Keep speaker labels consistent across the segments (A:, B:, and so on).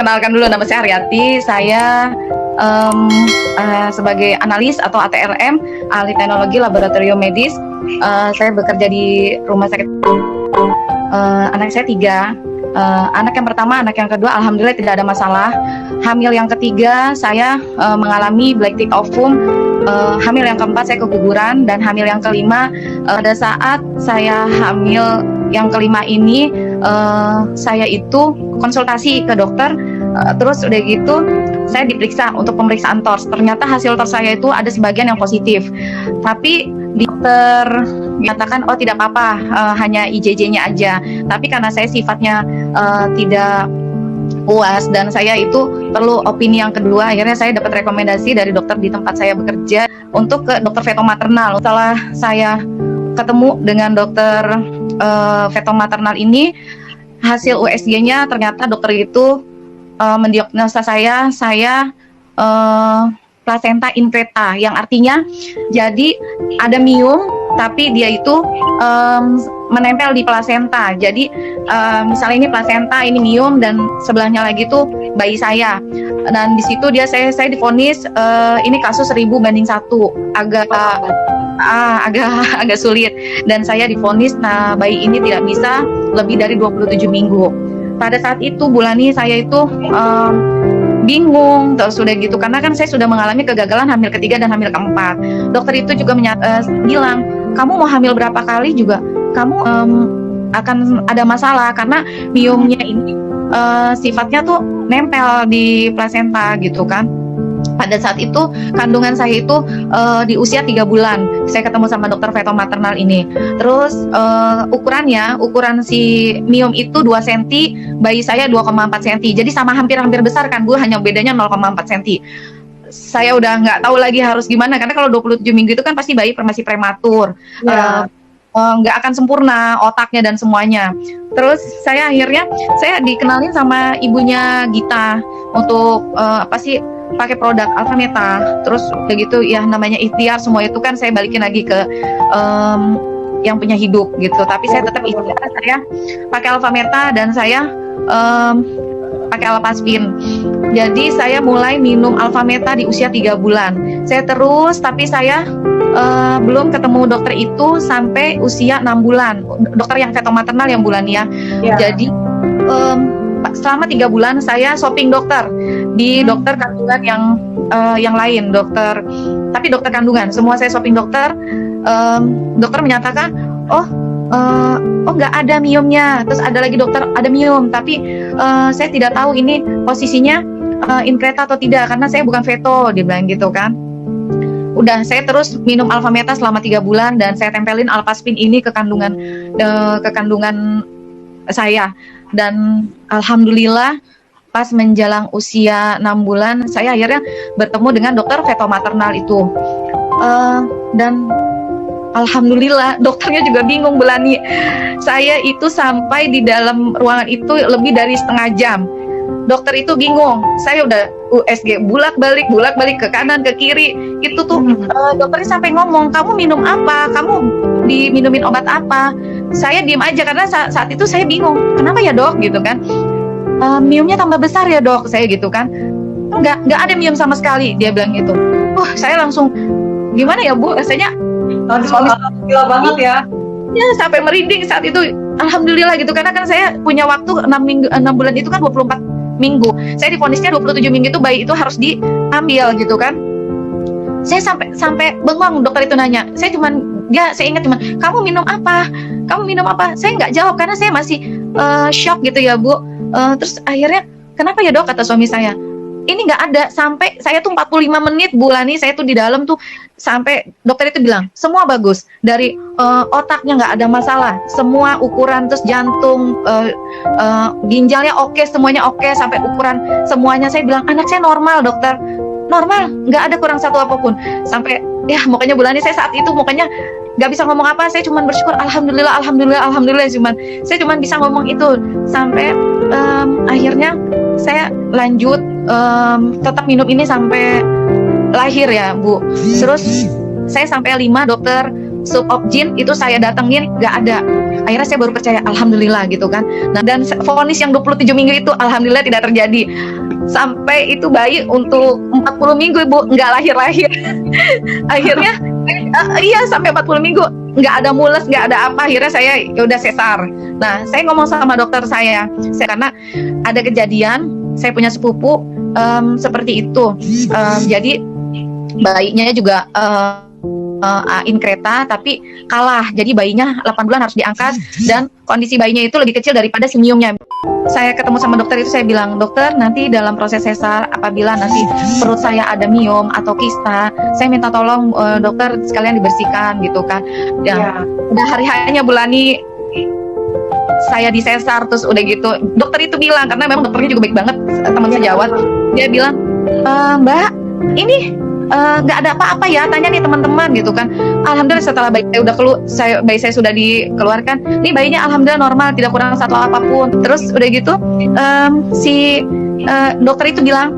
A: Kenalkan dulu, nama saya Aryati. Saya sebagai analis atau ATRM, ahli teknologi laboratorium medis. Saya bekerja di rumah sakit. Anak saya 3. Anak yang pertama, anak yang kedua, alhamdulillah tidak ada masalah. Hamil yang ketiga, saya mengalami black tick ovum. Hamil yang keempat, saya keguguran. Dan hamil yang kelima, pada saat saya hamil yang kelima ini, saya itu konsultasi ke dokter. Terus udah gitu, saya diperiksa untuk pemeriksaan TORS. Ternyata hasil TORS saya itu ada sebagian yang positif. Tapi dokter menyatakan, oh tidak apa-apa, hanya IJJ-nya aja. Tapi karena saya sifatnya tidak puas dan saya itu perlu opini yang kedua, akhirnya saya dapat rekomendasi dari dokter di tempat saya bekerja untuk ke dokter fetomaternal. Setelah saya ketemu dengan dokter fetomaternal ini, hasil USG-nya ternyata dokter itu mendiagnosa saya placenta increta, yang artinya jadi ada miom tapi dia itu menempel di plasenta. Jadi misalnya ini plasenta, ini miom, dan sebelahnya lagi tuh bayi saya. Dan di situ saya divonis ini kasus 1000 banding 1, agak sulit. Dan saya divonis, bayi ini tidak bisa lebih dari 27 minggu. Pada saat itu Bulani, saya itu bingung, terus sudah gitu, karena kan saya sudah mengalami kegagalan hamil ketiga dan hamil keempat. Dokter itu juga bilang, kamu mau hamil berapa kali juga kamu akan ada masalah, karena miomnya ini sifatnya tuh nempel di plasenta gitu kan. Pada saat itu kandungan saya itu di usia 3 bulan. Saya ketemu sama dokter fetomaternal ini. Terus ukuran si miom itu 2 cm, bayi saya 2,4 cm. Jadi sama hampir-hampir besar kan Bu, hanya bedanya 0,4 cm. Saya udah nggak tahu lagi harus gimana, karena kalau 27 minggu itu kan pasti bayi masih prematur. Nggak akan sempurna otaknya dan semuanya. Terus saya akhirnya dikenalin sama ibunya Gita untuk pakai produk Alfameta. Terus begitu ya, namanya ikhtiar, semua itu kan saya balikin lagi ke yang punya hidup gitu. Tapi saya tetap ikhtiar, saya pakai Alfameta dan saya pakai Alpaspin. Jadi saya mulai minum Alfameta di usia 3 bulan. Saya terus, tapi saya belum ketemu dokter itu sampai usia 6 bulan. Dokter yang fetomaternal yang bulan ya. Jadi selama 3 bulan saya shopping dokter di dokter kandungan yang lain, tapi dokter kandungan. Semua saya shopping dokter. Dokter menyatakan, oh nggak ada miomnya. Terus ada lagi dokter, ada miom, tapi saya tidak tahu ini posisinya increta atau tidak, karena saya bukan feto, dia bilang gitu kan. Udah, saya terus minum Alfameta selama 3 bulan dan saya tempelin Alpaspin ini ke kandungan saya. Dan alhamdulillah pas menjelang usia 6 bulan saya akhirnya bertemu dengan dokter fetomaternal itu. Dan alhamdulillah dokternya juga bingung, Bulani. Saya itu sampai di dalam ruangan itu lebih dari setengah jam. Dokter itu bingung. Saya udah USG bolak-balik ke kanan ke kiri. Itu tuh dokternya sampai ngomong, "Kamu minum apa? Kamu diminumin obat apa?" Saya diem aja karena saat itu saya bingung. Kenapa ya, Dok? Gitu kan. Miomnya tambah besar ya, Dok? Saya gitu kan. Enggak ada miom sama sekali, dia bilang gitu. Saya langsung gimana ya, Bu? Rasanya
B: gila banget ya.
A: Ya, sampai merinding saat itu. Alhamdulillah gitu, karena kan saya punya waktu 6 bulan itu kan 24 minggu. Saya divonisnya 27 minggu itu bayi itu harus diambil gitu kan. Saya sampai bengong, dokter itu nanya. Saya ingat cuman, kamu minum apa? Saya nggak jawab karena saya masih shock gitu ya, Bu. Terus akhirnya, kenapa ya, Dok? Kata suami saya. Ini nggak ada, sampai saya tuh 45 menit Bulani, saya tuh di dalam tuh, sampai dokter itu bilang semua bagus, dari otaknya nggak ada masalah, semua ukuran, terus jantung, ginjalnya oke, semuanya oke, sampai ukuran semuanya. Saya bilang, anak saya normal, dokter, normal, nggak ada kurang satu apapun. Sampai ya mukanya Bulani, saya saat itu mukanya nggak bisa ngomong apa, saya cuma bersyukur, alhamdulillah, saya cuma bisa ngomong itu. Sampai akhirnya saya lanjut tetap minum ini sampai lahir ya, Bu. Terus saya sampai 5 dokter subobgyn itu saya datengin, nggak ada. Akhirnya saya baru percaya, alhamdulillah gitu kan. Nah, dan vonis yang 27 minggu itu alhamdulillah tidak terjadi. Sampai itu bayi untuk 40 minggu Ibu nggak lahir-lahir. Akhirnya iya sampai 40 minggu nggak ada mules, nggak ada apa. Akhirnya saya ya udah sesar. Nah, saya ngomong sama dokter saya karena ada kejadian saya punya sepupu seperti itu. Jadi bayinya juga in kereta tapi kalah. Jadi bayinya 8 bulan harus diangkat dan kondisi bayinya itu lebih kecil daripada si Miumnya. Saya ketemu sama dokter itu, saya bilang, dokter nanti dalam proses sesar apabila nanti perut saya ada miom atau kista, saya minta tolong dokter sekalian dibersihkan gitu kan. Dan udah hari-harinya Bulani saya disesar terus udah gitu. Dokter itu bilang, karena memang dokternya juga baik banget, teman sejawat. Dia bilang, Mbak, ini nggak ada apa-apa ya, tanya nih teman-teman gitu kan. Alhamdulillah setelah bayi saya sudah dikeluarkan, nih bayinya alhamdulillah normal, tidak kurang satu apapun. Terus udah gitu si dokter itu bilang,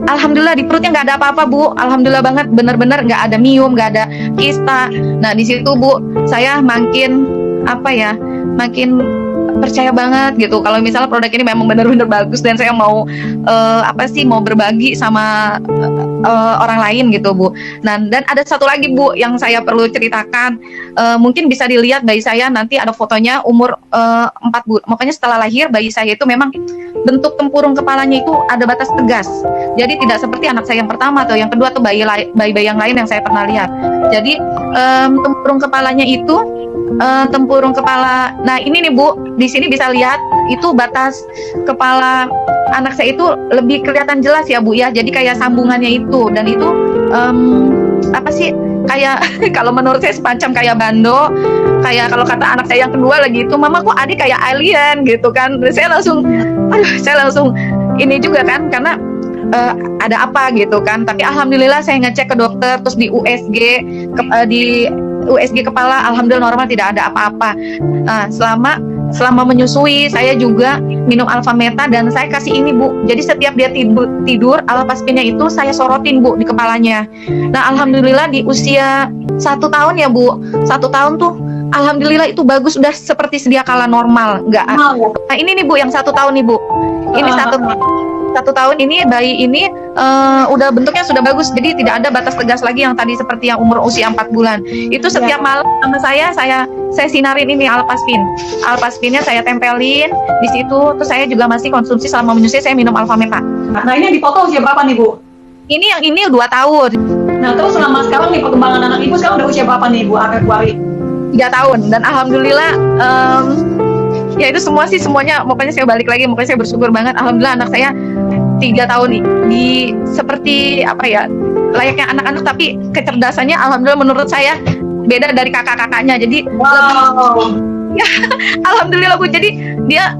A: alhamdulillah di perutnya nggak ada apa-apa Bu, alhamdulillah banget, bener-bener nggak ada miom, nggak ada kista. Nah di situ Bu saya makin percaya banget gitu kalau misalnya produk ini memang benar-benar bagus dan saya mau mau berbagi sama orang lain gitu Bu. Nah, dan ada satu lagi Bu yang saya perlu ceritakan, mungkin bisa dilihat bayi saya nanti ada fotonya umur 4 bulan. Makanya setelah lahir bayi saya itu memang bentuk tempurung kepalanya itu ada batas tegas. Jadi tidak seperti anak saya yang pertama atau yang kedua atau bayi-bayi yang lain yang saya pernah lihat. Jadi tempurung kepalanya itu tempurung kepala. Nah ini nih Bu, di sini bisa lihat itu batas kepala anak saya itu lebih kelihatan jelas ya Bu ya. Jadi kayak sambungannya itu, dan itu kayak kalau menurut saya semacam kayak bando. Kayak kalau kata anak saya yang kedua lagi itu, mama kok adik kayak alien gitu kan. Saya langsung ini juga kan, karena ada apa gitu kan. Tapi alhamdulillah saya ngecek ke dokter, terus di USG kepala alhamdulillah normal, tidak ada apa-apa. Selama menyusui saya juga minum Alfameta dan saya kasih ini Bu. Jadi setiap dia tidur Alpaspinnya itu saya sorotin Bu di kepalanya. Nah alhamdulillah di usia 1 tahun ya Bu, 1 tahun tuh alhamdulillah itu bagus, udah seperti sedia kala normal, nggak. Nah ini nih Bu yang 1 tahun nih Bu. Ini satu tahun ini bayi ini udah bentuknya sudah bagus, jadi tidak ada batas tegas lagi yang tadi seperti yang umur usia 4 bulan. Itu setiap malam sama saya sinarin ini Alpaspinnya saya tempelin di situ. Terus saya juga masih konsumsi selama menyusui, saya minum Alfameta.
B: Nah ini yang dipotong usia berapa nih Bu?
A: Ini yang ini 2 tahun.
B: Nah terus selama sekarang nih perkembangan anak Ibu sekarang udah usia berapa nih Bu Ari?
A: 3 tahun, dan alhamdulillah ya itu semuanya pokoknya saya balik lagi, pokoknya saya bersyukur banget. Alhamdulillah anak saya 3 tahun di seperti layaknya anak-anak, tapi kecerdasannya alhamdulillah menurut saya beda dari kakak-kakaknya. Jadi alhamdulillah Bu, jadi dia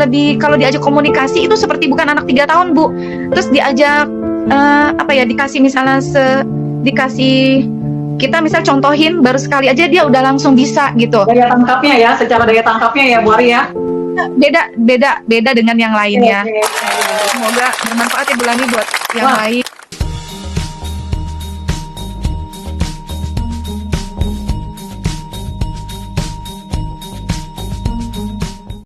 A: lebih kalau diajak komunikasi itu seperti bukan anak 3 tahun Bu. Terus diajak dikasih misalnya kita misal contohin baru sekali aja dia udah langsung bisa gitu.
B: Secara daya tangkapnya ya Bu Ari ya.
A: Beda dengan yang lainnya.
B: Okay.
A: Semoga bermanfaat ya Bulani buat yang lain.